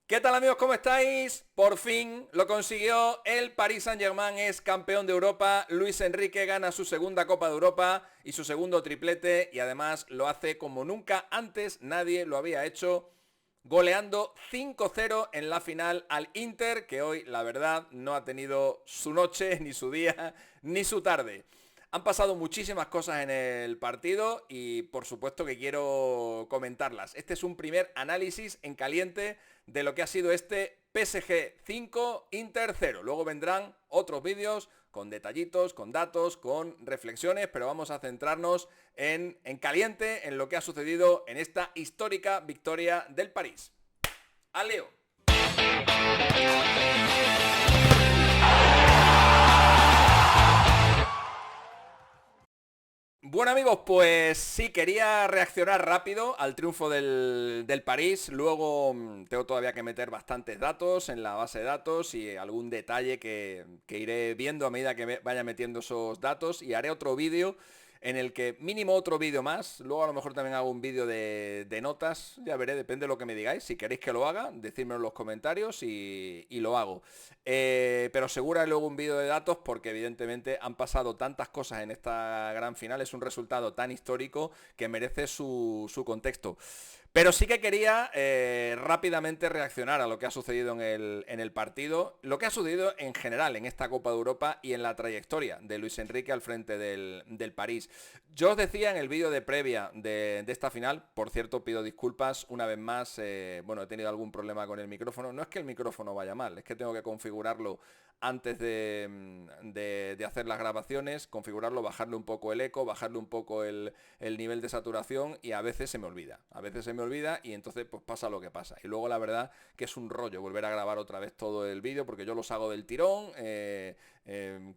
¿Qué tal amigos? ¿Cómo estáis? Por fin lo consiguió. El Paris Saint-Germain es campeón de Europa. Luis Enrique gana su segunda Copa de Europa y su segundo triplete. Y además lo hace como nunca antes nadie lo había hecho. Goleando 5-0 en la final al Inter, que hoy la verdad no ha tenido su noche, ni su día, ni su tarde. Han pasado muchísimas cosas en el partido y por supuesto que quiero comentarlas. Este es un primer análisis en caliente de lo que ha sido este PSG 5 Inter 0. Luego vendrán otros vídeos con detallitos, con datos, con reflexiones, pero vamos a centrarnos en caliente, en lo que ha sucedido en esta histórica victoria del París. ¡Al Leo! Bueno amigos, pues sí, quería reaccionar rápido al triunfo del París. Luego tengo todavía que meter bastantes datos en la base de datos y algún detalle que iré viendo a medida que vaya metiendo esos datos. Y haré otro vídeo en el que mínimo otro vídeo más. Luego a lo mejor también hago un vídeo de notas. Ya veré, depende de lo que me digáis. Si queréis que lo haga, decídmelo en los comentarios y lo hago. Pero seguro hay luego un vídeo de datos porque evidentemente han pasado tantas cosas en esta gran final. Es un resultado tan histórico que merece su contexto. Pero sí que quería rápidamente reaccionar a lo que ha sucedido en el partido, lo que ha sucedido en general en esta Copa de Europa y en la trayectoria de Luis Enrique al frente del París. Yo os decía en el vídeo de previa de esta final, por cierto pido disculpas una vez más, bueno, he tenido algún problema con el micrófono, no es que el micrófono vaya mal, es que tengo que configurarlo antes de hacer las grabaciones, configurarlo, bajarle un poco el eco, bajarle un poco el nivel de saturación y a veces se me olvida, y entonces pues pasa lo que pasa. Y luego la verdad que es un rollo volver a grabar otra vez todo el vídeo porque yo los hago del tirón,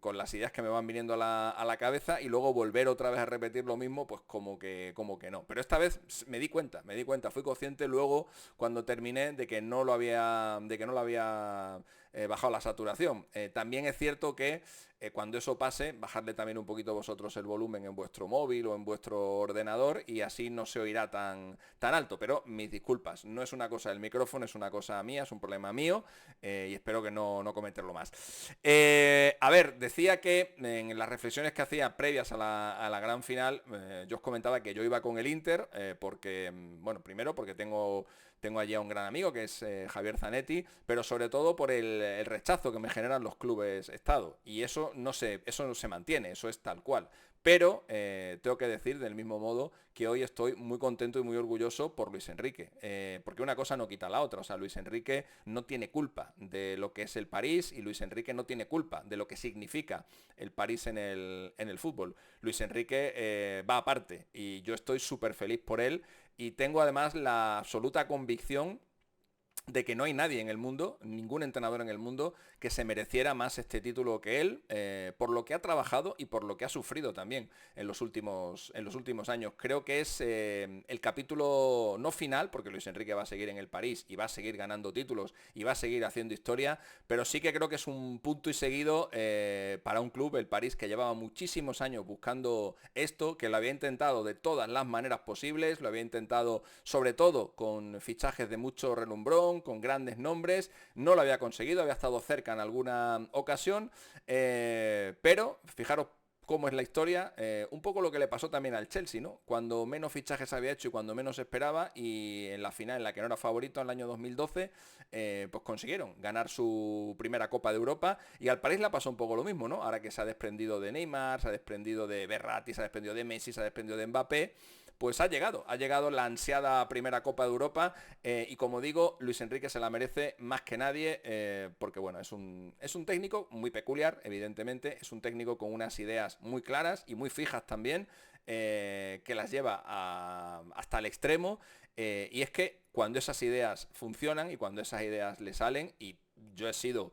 con las ideas que me van viniendo a la cabeza y luego volver otra vez a repetir lo mismo, pues como que no. Pero esta vez me di cuenta, fui consciente luego cuando terminé de que no lo había bajado la saturación. También es cierto que cuando eso pase, bajadle también un poquito vosotros el volumen en vuestro móvil o en vuestro ordenador y así no se oirá tan alto. Pero mis disculpas, no es una cosa del micrófono, es una cosa mía, es un problema mío y espero que no cometerlo más. A ver, decía que en las reflexiones que hacía previas a la gran final, yo os comentaba que yo iba con el Inter porque, bueno, primero porque tengo allí a un gran amigo que es Javier Zanetti, pero sobre todo por el rechazo que me generan los clubes Estado. Y eso no se mantiene, eso es tal cual. Pero tengo que decir del mismo modo que hoy estoy muy contento y muy orgulloso por Luis Enrique. Porque una cosa no quita la otra. O sea, Luis Enrique no tiene culpa de lo que es el París y Luis Enrique no tiene culpa de lo que significa el París en el fútbol. Luis Enrique va aparte y yo estoy súper feliz por él y tengo además la absoluta convicción de que no hay nadie en el mundo, ningún entrenador en el mundo, que se mereciera más este título que él, por lo que ha trabajado y por lo que ha sufrido también en los últimos años. Creo que es el capítulo no final, porque Luis Enrique va a seguir en el París y va a seguir ganando títulos y va a seguir haciendo historia, pero sí que creo que es un punto y seguido para un club, el París, que llevaba muchísimos años buscando esto, que lo había intentado de todas las maneras posibles, lo había intentado sobre todo con fichajes de mucho relumbrón, con grandes nombres, no lo había conseguido, había estado cerca en alguna ocasión, pero fijaros cómo es la historia, un poco lo que le pasó también al Chelsea, ¿no? Cuando menos fichajes había hecho y cuando menos esperaba, y en la final en la que no era favorito en el año 2012, pues consiguieron ganar su primera Copa de Europa, y al París le pasó un poco lo mismo, ¿no? Ahora que se ha desprendido de Neymar, se ha desprendido de Berratti, se ha desprendido de Messi, se ha desprendido de Mbappé, pues ha llegado la ansiada primera Copa de Europa y como digo, Luis Enrique se la merece más que nadie porque bueno, es un técnico muy peculiar, evidentemente, es un técnico con unas ideas muy claras y muy fijas también, que las lleva hasta el extremo y es que cuando esas ideas funcionan y cuando esas ideas le salen, y yo he sido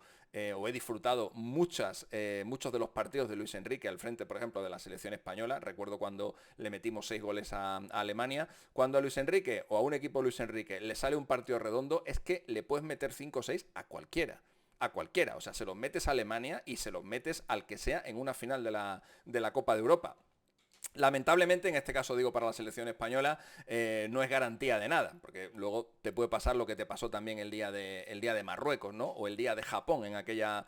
o he disfrutado muchos de los partidos de Luis Enrique al frente, por ejemplo, de la selección española. Recuerdo cuando le metimos 6 goles a Alemania. Cuando a Luis Enrique o a un equipo de Luis Enrique le sale un partido redondo, es que le puedes meter 5 o 6 a cualquiera. A cualquiera, o sea, se los metes a Alemania y se los metes al que sea en una final de la Copa de Europa. Lamentablemente, en este caso digo para la selección española, no es garantía de nada, porque luego te puede pasar lo que te pasó también el día de Marruecos, ¿no? O el día de Japón en aquella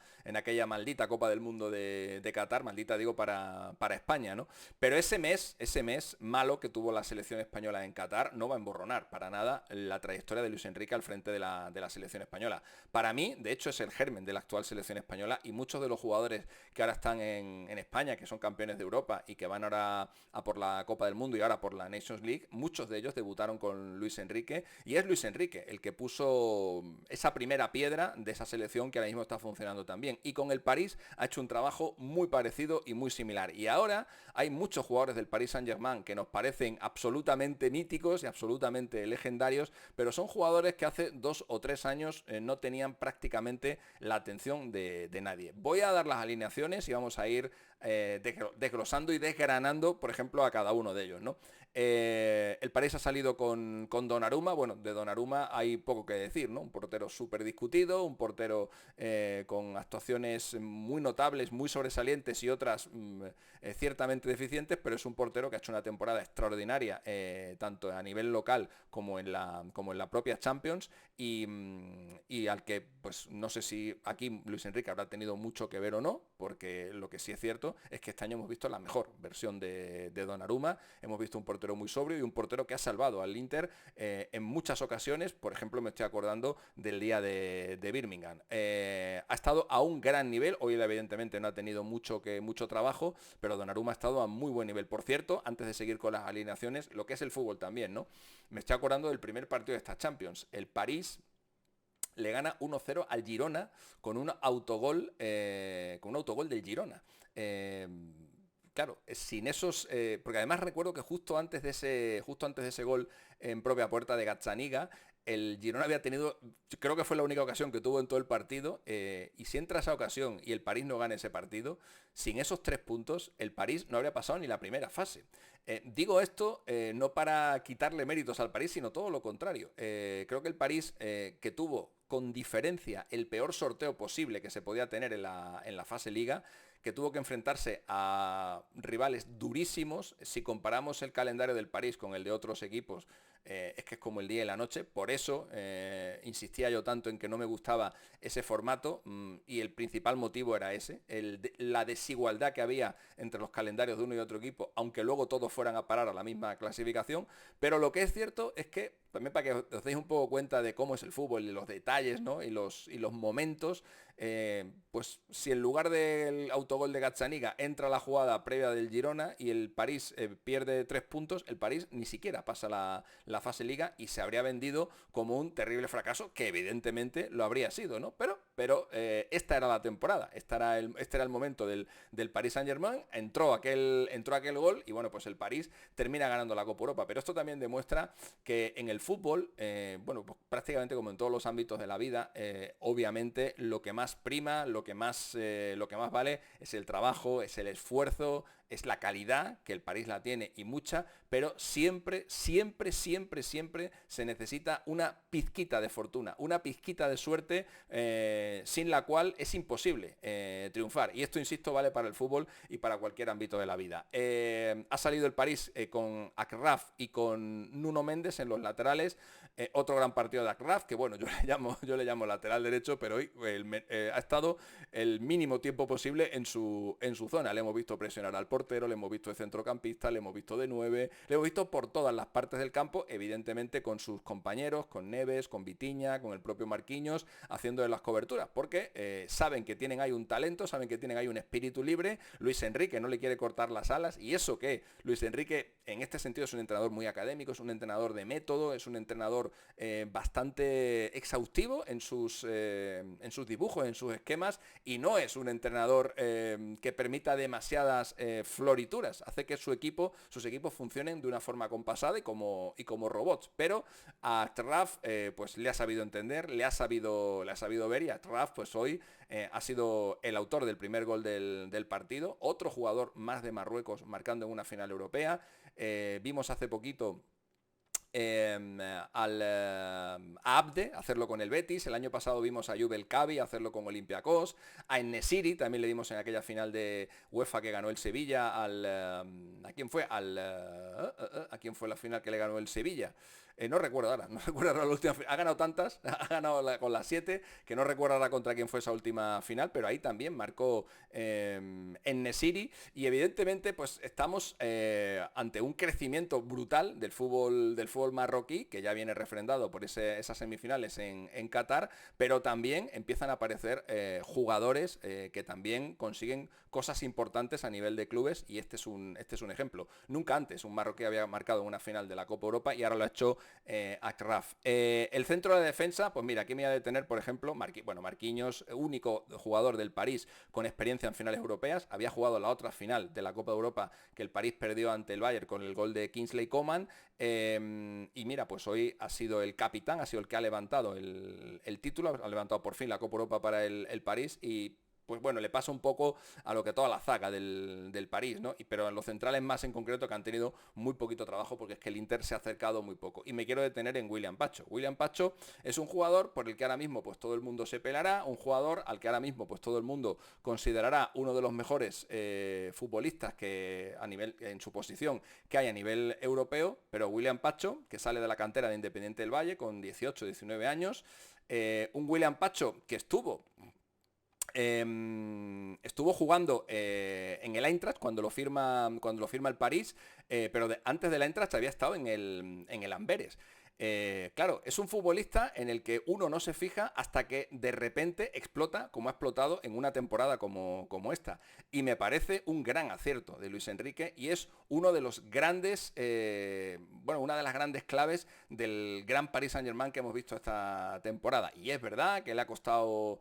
maldita Copa del Mundo de Qatar, maldita digo para España, ¿no? Pero ese mes malo que tuvo la selección española en Qatar no va a emborronar para nada la trayectoria de Luis Enrique al frente de la selección española. Para mí, de hecho, es el germen de la actual selección española y muchos de los jugadores que ahora están en España, que son campeones de Europa y que van ahora a por la Copa del Mundo y ahora por la Nations League, muchos de ellos debutaron con Luis Enrique y es Luis Enrique el que puso esa primera piedra de esa selección que ahora mismo está funcionando también. Y con el París ha hecho un trabajo muy parecido y muy similar. Y ahora hay muchos jugadores del Paris Saint-Germain que nos parecen absolutamente míticos y absolutamente legendarios, pero son jugadores que hace 2 o 3 años no tenían prácticamente la atención de nadie. Voy a dar las alineaciones y vamos a ir desglosando y desgranando, por ejemplo, a cada uno de ellos, ¿no? El París ha salido con Donnarumma. Bueno, de Donnarumma hay poco que decir, ¿no? Un portero súper discutido, un portero con actuaciones muy notables, muy sobresalientes y otras ciertamente deficientes, pero es un portero que ha hecho una temporada extraordinaria, tanto a nivel local como en la propia Champions, y al que, pues no sé si aquí Luis Enrique habrá tenido mucho que ver o no, porque lo que sí es cierto es que este año hemos visto la mejor versión de Donnarumma. Hemos visto un portero muy sobrio y un portero que ha salvado al Inter en muchas ocasiones. Por ejemplo, me estoy acordando del día de Birmingham. Ha estado a un gran nivel. Hoy evidentemente no ha tenido mucho trabajo, pero Donnarumma ha estado a muy buen nivel. Por cierto, antes de seguir con las alineaciones, lo que es el fútbol también, ¿no? Me estoy acordando del primer partido de esta Champions. El París le gana 1-0 al Girona con un autogol del Girona. Claro, sin esos, porque además recuerdo que justo antes de ese gol en propia puerta de Gazzaniga, el Girona había tenido, creo que fue la única ocasión que tuvo en todo el partido, y si entra esa ocasión y el París no gana ese partido, sin esos 3 puntos, el París no habría pasado ni la primera fase. Digo esto no para quitarle méritos al París, sino todo lo contrario. Creo que el París, que tuvo con diferencia el peor sorteo posible que se podía tener en la fase Liga, que tuvo que enfrentarse a rivales durísimos. Si comparamos el calendario del París con el de otros equipos, es que es como el día y la noche. Por eso insistía yo tanto en que no me gustaba ese formato, y el principal motivo era ese, la desigualdad que había entre los calendarios de uno y otro equipo, aunque luego todos fueran a parar a la misma clasificación. Pero lo que es cierto es que, también para que os deis un poco cuenta de cómo es el fútbol y los detalles, ¿no? y los momentos, pues si en lugar del autogol de Gazzaniga entra la jugada previa del Girona y el París pierde 3 puntos, el París ni siquiera pasa la fase Liga y se habría vendido como un terrible fracaso, que evidentemente lo habría sido, ¿no? Pero esta era la temporada, este era el momento del Paris Saint-Germain, entró aquel gol y bueno, pues el París termina ganando la Copa Europa. Pero esto también demuestra que en el fútbol, bueno, pues prácticamente como en todos los ámbitos de la vida, obviamente lo que más prima, lo que más vale es el trabajo, es el esfuerzo, es la calidad, que el París la tiene y mucha, pero siempre, siempre, siempre, siempre se necesita una pizquita de fortuna, una pizquita de suerte, sin la cual es imposible triunfar. Y esto, insisto, vale para el fútbol y para cualquier ámbito de la vida. Ha salido el París con Achraf y con Nuno Méndez en los laterales. Otro gran partido de Achraf, que bueno, yo le llamo lateral derecho, pero hoy ha estado el mínimo tiempo posible en su zona. Le hemos visto presionar al portero, le hemos visto de centrocampista, le hemos visto de 9, le hemos visto por todas las partes del campo, evidentemente con sus compañeros, con Neves, con Vitinha, con el propio Marquinhos, haciendo de las coberturas, porque saben que tienen ahí un talento, saben que tienen ahí un espíritu libre. Luis Enrique no le quiere cortar las alas, y eso que Luis Enrique en este sentido es un entrenador muy académico, es un entrenador de método, es un entrenador bastante exhaustivo en sus dibujos, en sus esquemas, y no es un entrenador que permita demasiadas florituras. Hace que sus equipos funcionen de una forma compasada y como robots. Pero a Achraf pues le ha sabido entender, le ha sabido ver, y Achraf pues hoy ha sido el autor del primer gol del partido. Otro jugador más de Marruecos marcando en una final europea. Vimos hace poquito a Abde, hacerlo con el Betis. El año pasado vimos a Ayub El Kabi hacerlo con Olympiacos. A En-Nesyri también le dimos en aquella final de UEFA que ganó el Sevilla ¿a quién fue? ¿A quién fue la final que le ganó el Sevilla? No recuerdo ahora, no recuerdo ahora la última final. Ha ganado tantas, ha ganado con las 7, que no recuerdo ahora contra quién fue esa última final, pero ahí también marcó En-Nesyri. Y evidentemente pues estamos ante un crecimiento brutal del fútbol marroquí, que ya viene refrendado por esas semifinales en Qatar, pero también empiezan a aparecer jugadores que también consiguen cosas importantes a nivel de clubes, y este es un ejemplo. Nunca antes un marroquí había marcado una final de la Copa Europa y ahora lo ha hecho Achraf. El centro de defensa, pues mira, aquí me voy a detener, por ejemplo, Marquinhos, único jugador del París con experiencia en finales europeas, había jugado la otra final de la Copa de Europa que el París perdió ante el Bayern con el gol de Kingsley Coman, y mira, pues hoy ha sido el capitán, ha sido el que ha levantado el título, ha levantado por fin la Copa Europa para el París, y pues bueno, le pasa un poco a lo que toda la zaga del París, ¿no? Pero en los centrales más en concreto, que han tenido muy poquito trabajo, porque es que el Inter se ha acercado muy poco. Y me quiero detener en William Pacho. William Pacho es un jugador por el que ahora mismo pues todo el mundo se pelará, un jugador al que ahora mismo pues todo el mundo considerará uno de los mejores futbolistas que a nivel, en su posición, que hay a nivel europeo, pero William Pacho, que sale de la cantera de Independiente del Valle con 18, 19 años, un William Pacho que estuvo jugando en el Eintracht cuando lo firma el París, pero antes del Eintracht había estado en el Amberes. Claro, es un futbolista en el que uno no se fija hasta que de repente explota, como ha explotado en una temporada como esta. Y me parece un gran acierto de Luis Enrique, y es uno de los grandes, una de las grandes claves del gran Paris Saint-Germain que hemos visto esta temporada. Y es verdad que le ha costado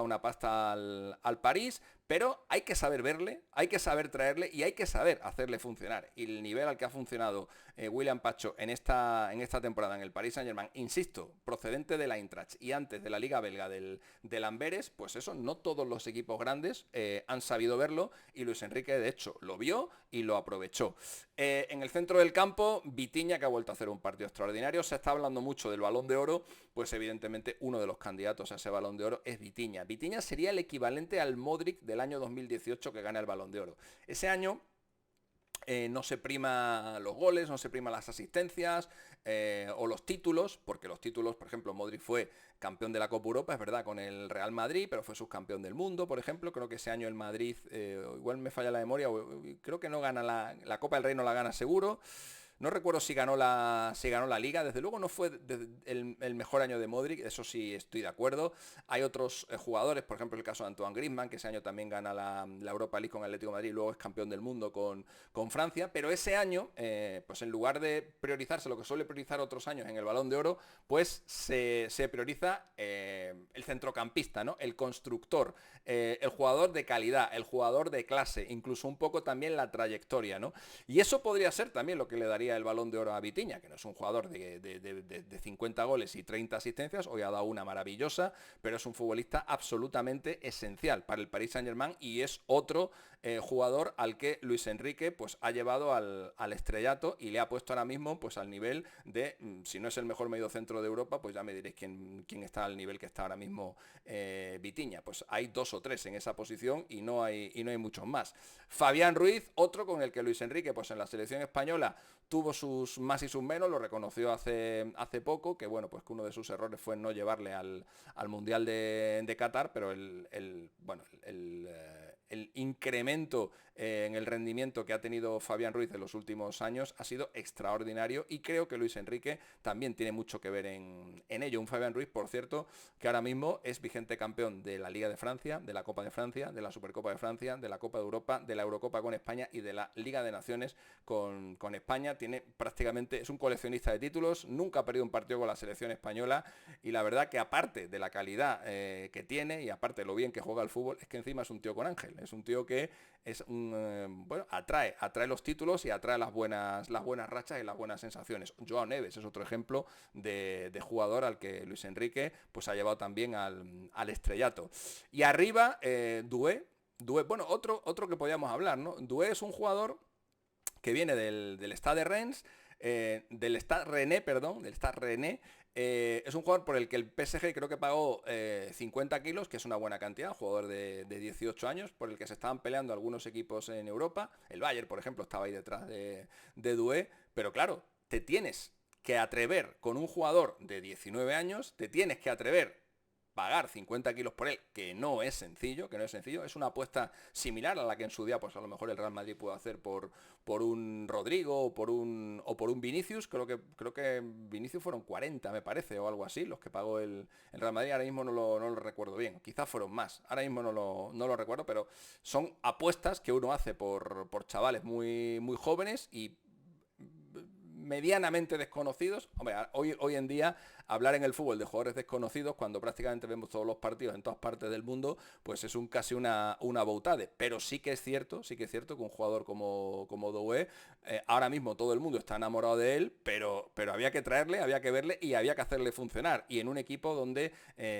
una pasta al París, pero hay que saber verle, hay que saber traerle y hay que saber hacerle funcionar. Y el nivel al que ha funcionado William Pacho en esta temporada en el Paris Saint-Germain, insisto, procedente de la Eintracht y antes de la Liga Belga del Amberes, pues eso, no todos los equipos grandes han sabido verlo, y Luis Enrique de hecho lo vio y lo aprovechó. En el centro del campo, Vitinha, que ha vuelto a hacer un partido extraordinario. Se está hablando mucho del Balón de Oro, pues evidentemente uno de los candidatos a ese Balón de Oro es Vitinha. Vitinha sería el equivalente al Modric del año 2018 que gana el Balón de Oro. Ese año no se prima los goles, no se prima las asistencias o los títulos, porque los títulos, por ejemplo, Modric fue campeón de la Copa Europa, es verdad, con el Real Madrid, pero fue subcampeón del mundo, por ejemplo. Creo que ese año el Madrid, igual me falla la memoria, creo que no gana la Copa del Rey, no la gana seguro. No recuerdo si ganó la Liga, desde luego no fue el mejor año de Modric, eso sí estoy de acuerdo. Hay otros jugadores, por ejemplo el caso de Antoine Griezmann, que ese año también gana la Europa League con el Atlético de Madrid, y luego es campeón del mundo con Francia, pero ese año, pues en lugar de priorizarse lo que suele priorizar otros años en el Balón de Oro, pues se prioriza el centrocampista, ¿no? El constructor, el jugador de calidad, el jugador de clase, incluso un poco también la trayectoria, ¿no? Y eso podría ser también lo que le daría el Balón de Oro a Vitinha, que no es un jugador de 50 goles y 30 asistencias, hoy ha dado una maravillosa, pero es un futbolista absolutamente esencial para el Paris Saint-Germain, y es otro jugador al que Luis Enrique pues ha llevado al estrellato y le ha puesto ahora mismo pues al nivel de, si no es el mejor mediocentro de Europa, pues ya me diréis quién está al nivel que está ahora mismo Vitinha. Pues hay 2 o 3 en esa posición y no hay muchos más. Fabián Ruiz, otro con el que Luis Enrique pues en la selección española tuvo sus más y sus menos, lo reconoció hace poco, que bueno, pues que uno de sus errores fue no llevarle al Mundial de Qatar, pero el incremento en el rendimiento que ha tenido Fabián Ruiz en los últimos años ha sido extraordinario, y creo que Luis Enrique también tiene mucho que ver en ello. Un Fabián Ruiz, por cierto, que ahora mismo es vigente campeón de la Liga de Francia, de la Copa de Francia, de la Supercopa de Francia, de la Copa de Europa, de la Eurocopa con España y de la Liga de Naciones con España. Es un coleccionista de títulos, nunca ha perdido un partido con la selección española, y la verdad que aparte de la calidad que tiene y aparte de lo bien que juega al fútbol, es que encima es un tío con ángel, es un tío que es atrae los títulos y atrae las buenas rachas y las buenas sensaciones. Joao Neves es otro ejemplo de jugador al que Luis Enrique pues ha llevado también al estrellato. Y arriba, Doué, bueno, otro que podíamos hablar, ¿no? Doué es un jugador que viene del Stade de Rennes, del Stade Rennais, perdón, del Stade Rennais. Es un jugador por el que el PSG creo que pagó 50 kilos, que es una buena cantidad, un jugador de 18 años, por el que se estaban peleando algunos equipos en Europa. El Bayern, por ejemplo, estaba ahí detrás de Doué, pero claro, te tienes que atrever con un jugador de 19 años, te tienes que atrever pagar 50 kilos por él, que no es sencillo, es una apuesta similar a la que en su día, pues a lo mejor el Real Madrid pudo hacer por un Rodrigo o por un Vinicius. Creo que Vinicius fueron 40, me parece, o algo así, los que pagó el Real Madrid. Ahora mismo no lo recuerdo bien, quizás fueron más, ahora mismo no lo recuerdo, pero son apuestas que uno hace por chavales muy, muy jóvenes y medianamente desconocidos. Hombre, hoy en día hablar en el fútbol de jugadores desconocidos, cuando prácticamente vemos todos los partidos en todas partes del mundo, pues es casi una boutade. Pero sí que es cierto que un jugador como Doué, ahora mismo todo el mundo está enamorado de él, pero había que traerle, había que verle y había que hacerle funcionar. Y en un equipo donde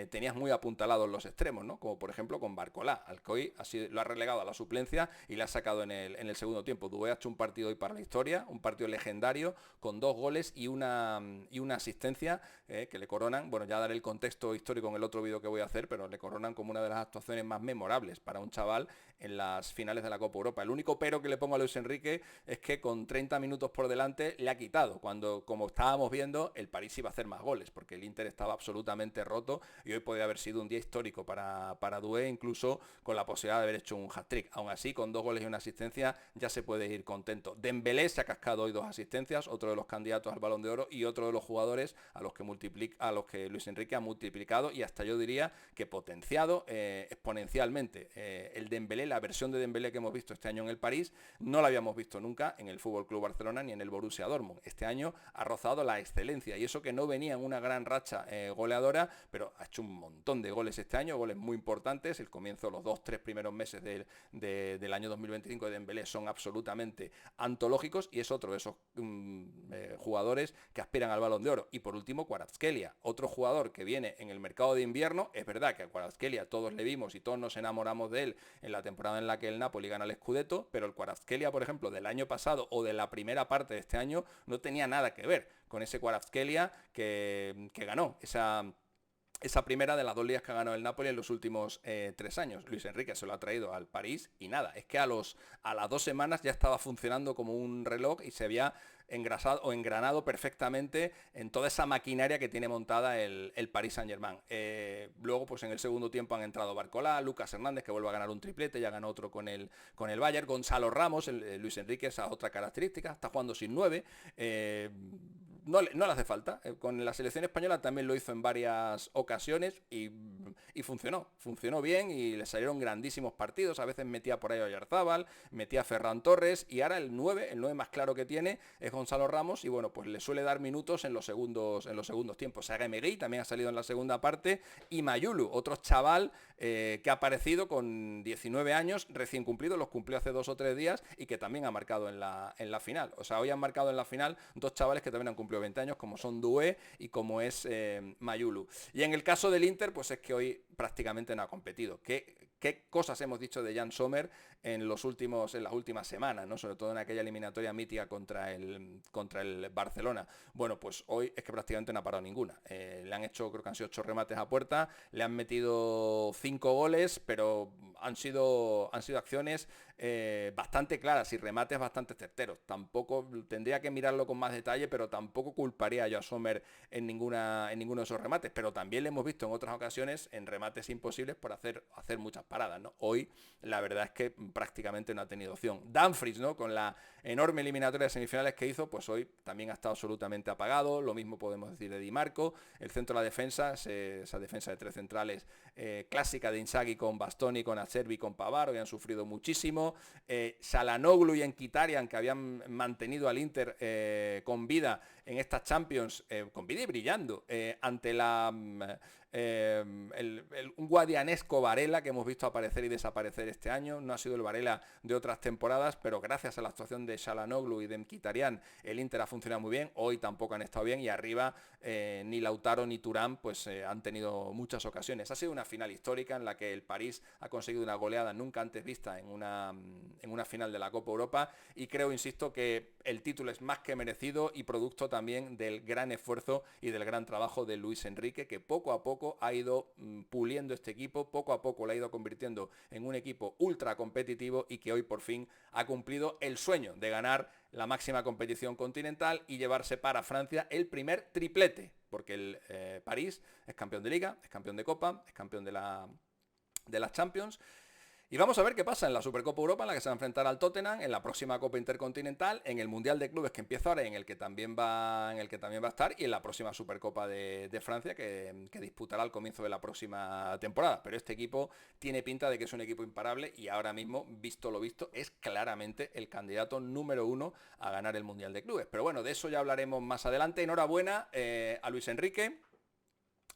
tenías muy apuntalados los extremos, ¿no? Como por ejemplo con Barcolá, al que hoy lo ha relegado a la suplencia y le ha sacado en el segundo tiempo. Doué ha hecho un partido hoy para la historia, un partido legendario, con 2 goles y una asistencia que le coronan, bueno, ya daré el contexto histórico en el otro vídeo que voy a hacer, pero le coronan como una de las actuaciones más memorables para un chaval en las finales de la Copa Europa. El único pero que le pongo a Luis Enrique es que con 30 minutos por delante le ha quitado, cuando, como estábamos viendo, el París iba a hacer más goles, porque el Inter estaba absolutamente roto y hoy podría haber sido un día histórico para Doué, incluso con la posibilidad de haber hecho un hat-trick. Aún así, con 2 goles y una asistencia ya se puede ir contento. Dembélé se ha cascado hoy 2 asistencias, otro de los candidatos al Balón de Oro y otro de los jugadores a los que Luis Enrique ha multiplicado y hasta yo diría que potenciado exponencialmente. El Dembélé, la versión de Dembélé que hemos visto este año en el París, no la habíamos visto nunca en el FC Barcelona ni en el Borussia Dortmund. Este año ha rozado la excelencia y eso que no venía en una gran racha goleadora, pero ha hecho un montón de goles este año, goles muy importantes. El comienzo, los 2-3 primeros meses del año 2025 de Dembélé son absolutamente antológicos y es otro de esos jugadores que aspiran al Balón de Oro. Y por último, Kvaratskhelia, otro jugador que viene en el mercado de invierno. Es verdad que a Kvaratskhelia todos le vimos y todos nos enamoramos de él en la temporada en la que el Napoli gana el Scudetto, pero el Kvaratskhelia, por ejemplo, del año pasado o de la primera parte de este año no tenía nada que ver con ese Kvaratskhelia que ganó esa primera de las 2 ligas que ha ganado el Napoli en los últimos 3 años. Luis Enrique se lo ha traído al París y nada, es que a las 2 semanas ya estaba funcionando como un reloj y se había engrasado o engranado perfectamente en toda esa maquinaria que tiene montada el Paris Saint-Germain. Luego, pues en el segundo tiempo han entrado Barcolá, Lucas Hernández, que vuelve a ganar un triplete, ya ganó otro con el Bayern, Gonzalo Ramos, Luis Enrique, esa otra característica, está jugando sin 9. No le hace falta. Con la selección española también lo hizo en varias ocasiones y funcionó bien y le salieron grandísimos partidos. A veces metía por ahí a Oyarzábal, metía a Ferran Torres y ahora el 9 más claro que tiene es Gonzalo Ramos y bueno, pues le suele dar minutos en los segundos tiempos. Saga Emery también ha salido en la segunda parte y Mayulu, otro chaval que ha aparecido con 19 años, recién cumplidos, los cumplió hace 2 o 3 días y que también ha marcado en la final. O sea, hoy han marcado en la final 2 chavales que también han cumplido 20 años, como son Doué y como es Mayulu. Y en el caso del Inter, pues es que hoy prácticamente no ha competido. ¿Qué cosas hemos dicho de Jan Sommer en las últimas semanas, ¿no? Sobre todo en aquella eliminatoria mítica contra el Barcelona? Bueno, pues hoy es que prácticamente no ha parado ninguna. Le han hecho, creo que han sido 8 remates a puerta, le han metido 5 goles, pero han sido acciones bastante claras y remates bastante certeros. Tampoco tendría que mirarlo con más detalle, pero tampoco culparía yo a Sommer en ninguno de esos remates. Pero también le hemos visto en otras ocasiones en remates imposibles por hacer muchas paradas, ¿no? Hoy la verdad es que prácticamente no ha tenido opción. Dumfries, ¿no? Con la enorme eliminatoria de semifinales que hizo, pues hoy también ha estado absolutamente apagado. Lo mismo podemos decir de Di Marco. El centro de la defensa, esa defensa de 3 centrales clásica de Inzaghi con Bastoni, con Acerbi, con Pavard, hoy han sufrido muchísimo. Çalhanoğlu y Mkhitaryan, que habían mantenido al Inter con vida, en esta Champions, con vida y brillando, ante un guadianesco Varela que hemos visto aparecer y desaparecer este año. No ha sido el Varela de otras temporadas, pero gracias a la actuación de Çalhanoğlu y de Mkhitaryan, el Inter ha funcionado muy bien. Hoy tampoco han estado bien y arriba ni Lautaro ni Thuram pues han tenido muchas ocasiones. Ha sido una final histórica en la que el París ha conseguido una goleada nunca antes vista en una final de la Copa Europa, y creo, insisto, que el título es más que merecido y producto también del gran esfuerzo y del gran trabajo de Luis Enrique, que poco a poco ha ido puliendo este equipo, poco a poco lo ha ido convirtiendo en un equipo ultra competitivo y que hoy por fin ha cumplido el sueño de ganar la máxima competición continental y llevarse para Francia el primer triplete, porque el París es campeón de Liga, es campeón de Copa, es campeón de las Champions. Y vamos a ver qué pasa en la Supercopa Europa, en la que se va a enfrentar al Tottenham, en la próxima Copa Intercontinental, en el Mundial de Clubes que empieza ahora, en el que también va a estar, y en la próxima Supercopa de Francia que disputará al comienzo de la próxima temporada. Pero este equipo tiene pinta de que es un equipo imparable y ahora mismo, visto lo visto, es claramente el candidato número 1 a ganar el Mundial de Clubes. Pero bueno, de eso ya hablaremos más adelante. Enhorabuena a Luis Enrique.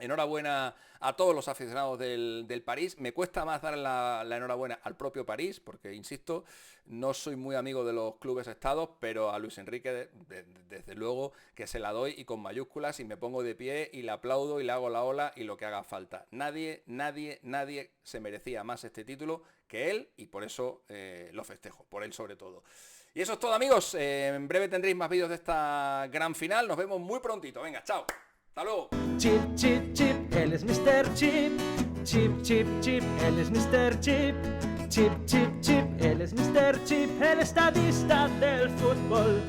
Enhorabuena a todos los aficionados del París. Me cuesta más dar la enhorabuena al propio París, porque, insisto, no soy muy amigo de los clubes estados, pero a Luis Enrique, desde luego, que se la doy y con mayúsculas, y me pongo de pie y le aplaudo y le hago la ola y lo que haga falta. Nadie se merecía más este título que él, y por eso lo festejo, por él sobre todo. Y eso es todo, amigos. En breve tendréis más vídeos de esta gran final. Nos vemos muy prontito. Venga, chao. Hasta luego. Chip, chip, chip, él es Mr. Chip. Chip, chip, chip, él es Mr. Chip. Chip, chip, chip, él es Mr. Chip, el estadista del fútbol.